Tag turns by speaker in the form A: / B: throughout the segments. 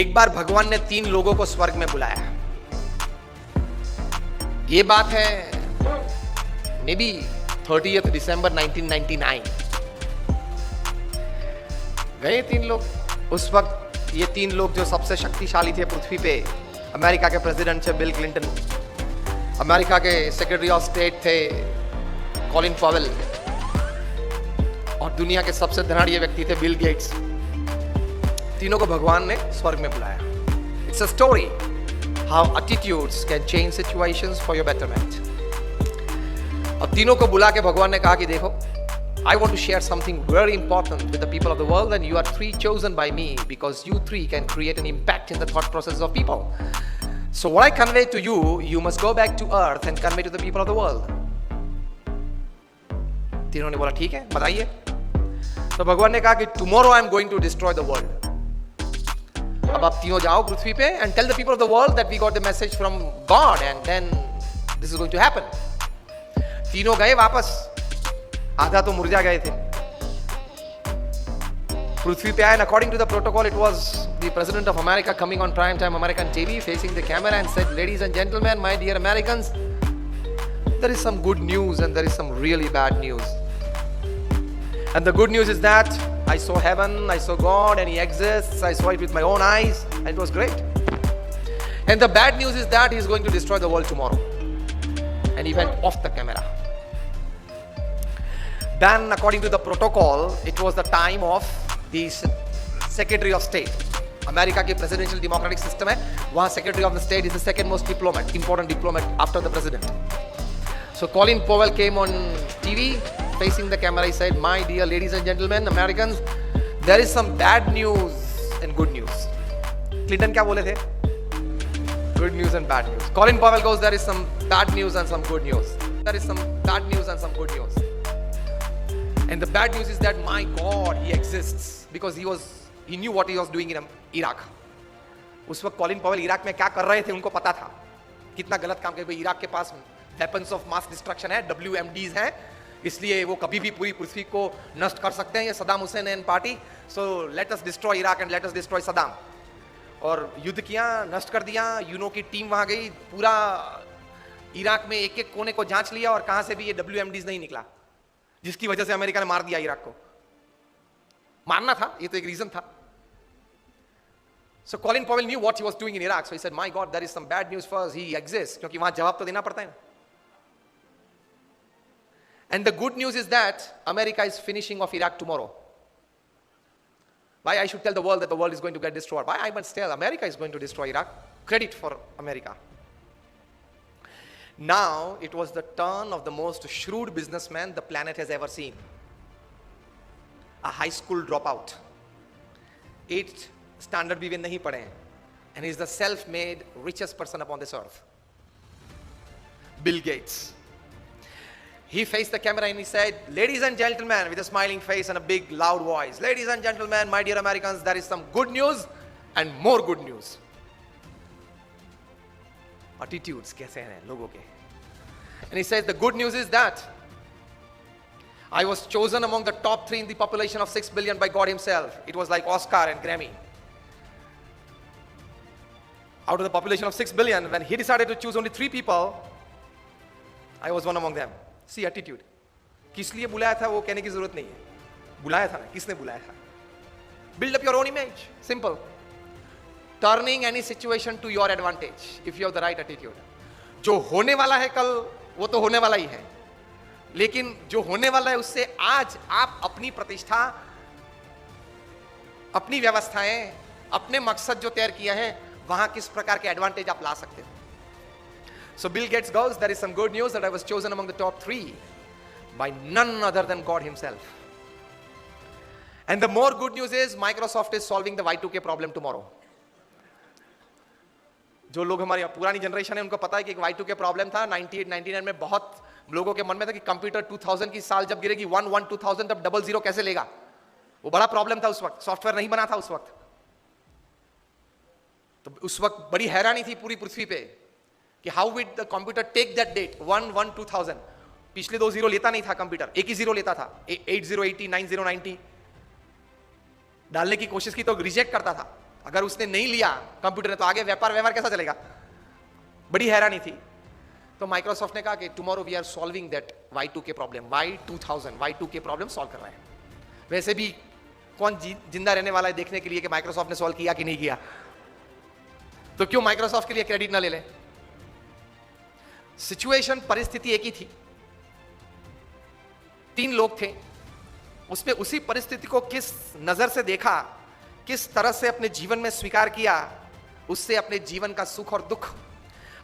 A: एक बार भगवान ने 3 लोगों को स्वर्ग में बुलाया। ये बात है मे बी 30th दिसंबर 1999। गए 3 लोग। उस वक्त ये 3 लोग जो सबसे शक्तिशाली थे पृथ्वी पे, अमेरिका के प्रेसिडेंट थे बिल क्लिंटन, अमेरिका के सेक्रेटरी ऑफ स्टेट थे कॉलिन पॉवेल, और दुनिया के सबसे धनाढ़ व्यक्ति थे बिल गेट्स। तीनों को भगवान ने स्वर्ग में बुलाया। It's a story how attitudes can change situations for your betterment. अब तीनों को बुला के भगवान ने कहा कि देखो, I want to share something very important with the people of the world, and you are 3 chosen by me because you 3 can create an impact in the thought process of people. So what I convey to you, you must go back to earth and convey to the people of the world. तीनों ने बोला ठीक है, बताइए। तो भगवान ने कहा कि tomorrow I am going to destroy the world. अब आप तीनों जाओ पृथ्वी पे and tell the people of the world that we got the message from God and then this is going to happen. तीनों गए वापस, आधा तो मुरझा गए थे। पृथ्वी पे आए and according to the protocol it was the president of America coming on prime time American TV facing the camera and said, ladies and gentlemen, my dear Americans, there is some good news and there is some really bad news. And the good news is that I saw heaven, I saw God and He exists. I saw it with my own eyes and it was great. And the bad news is that He is going to destroy the world tomorrow. And He went off the camera. Then according to the protocol, it was the time of the Secretary of State. America की presidential democratic system है, वहाँ Secretary of the State is the second most diplomat, important diplomat after the president. So Colin Powell came on TV facing the camera. He said, my dear ladies and gentlemen, Americans, there is some bad news and good news. Clinton क्या बोले थे? Good news and bad news. Colin Powell goes, there is some bad news and some good news. There is some bad news and some good news. And the bad news is that my God, He exists because he knew what He was doing in Iraq. उस वक्त Colin Powell Iraq में क्या कर रहे थे उनको पता था, कितना गलत काम कर। इराक के पास वेपन्स ऑफ मास डिस्ट्रक्शन है, WMDs हैं, इसलिए वो कभी भी पूरी पृथ्वी को नष्ट कर सकते हैं। ये Saddam Hussain and party, so let us destroy Iraq and let us destroy Saddam. और युद्ध किया, नष्ट कर दिया। यूनो की टीम वहां गई, पूरा इराक में एक एक कोने को जांच लिया और कहां से भी ये WMDs नहीं निकला, जिसकी वजह से अमेरिका ने मार दिया इराक को। मारना था, ये तो एक रीजन था। So Colin Powell knew what he was doing in Iraq, so he said, my God, there is some bad news for us. He exists, क्योंकि वहां जवाब तो देना पड़ता है। And the good news is that America is finishing off Iraq tomorrow. Why I should tell the world that the world is going to get destroyed? Why I must tell America is going to destroy Iraq? Credit for America. Now it was the turn of the most shrewd businessman the planet has ever seen. A high school dropout, 8th standard भी वे नहीं पढ़े हैं, and he is the self-made richest person upon this earth. Bill Gates. He faced the camera and he said, ladies and gentlemen, with a smiling face and a big loud voice, ladies and gentlemen, my dear Americans, there is some good news and more good news. Attitudes कैसे हैं लोगों के? And he says the good news is that I was chosen among the top 3 in the population of 6 billion by God Himself. It was like Oscar and Grammy. Out of the population of 6 billion, when He decided to choose only 3 people, I was one among them. See attitude. किस लिए बुलाया था वो कहने की जरूरत नहीं है, बुलाया था ना, किसने बुलाया था? Build up your own image. Simple. Turning any situation to your advantage if you have the right attitude. जो होने वाला है कल, वो तो होने वाला ही है, लेकिन जो होने वाला है उससे आज आप अपनी प्रतिष्ठा, अपनी व्यवस्थाएं, अपने मकसद जो तैयार किया है, वहां किस प्रकार के एडवांटेज आप ला सकते हो। So Bill Gates goes, there is some good news that I was chosen among the top 3 by none other than God Himself. And the more good news is Microsoft is solving the Y2K problem tomorrow. जो लोग हमारी पुरानी generation है उनको पता है कि एक Y2K प्रॉब्लम था 98-99 में। बहुत लोगों के मन में था कि कंप्यूटर 2000 की साल जब गिरेगी 11-2000 तब 00 कैसे लेगा, वो बड़ा प्रॉब्लम था उस वक्त। सॉफ्टवेयर नहीं बना था उस वक्त, तो उस वक्त बड़ी हैरानी थी पूरी पृथ्वी पे कि how with the computer take that date 11-2000। पिछले 2 जीरो लेता नहीं था कंप्यूटर, एक ही जीरो लेता था। 8080 9090 डालने की कोशिश की तो रिजेक्ट करता था। अगर उसने नहीं लिया कंप्यूटर ने तो आगे व्यापार व्यवहार कैसा चलेगा? बड़ी हैरानी थी। तो माइक्रोसॉफ्ट ने कहा कि tomorrow we are solving that Y2K problem, Y2000 Y2K problem solve कर रहे हैं। वैसे भी कौन जिंदा रहने वाला है देखने के लिए कि माइक्रोसॉफ्ट ने सॉल्व किया कि नहीं किया, तो क्यों माइक्रोसॉफ्ट के लिए क्रेडिट ना ले लें? सिचुएशन, परिस्थिति एक ही थी, 3 लोग थे, उसमें उसी परिस्थिति को किस नजर से देखा, किस तरह से अपने जीवन में स्वीकार किया, उससे अपने जीवन का सुख और दुख,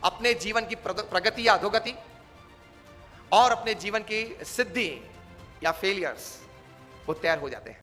A: अपने जीवन की प्रगति या अधोगति और अपने जीवन की सिद्धि या फेलियर्स वो तैयार हो जाते हैं।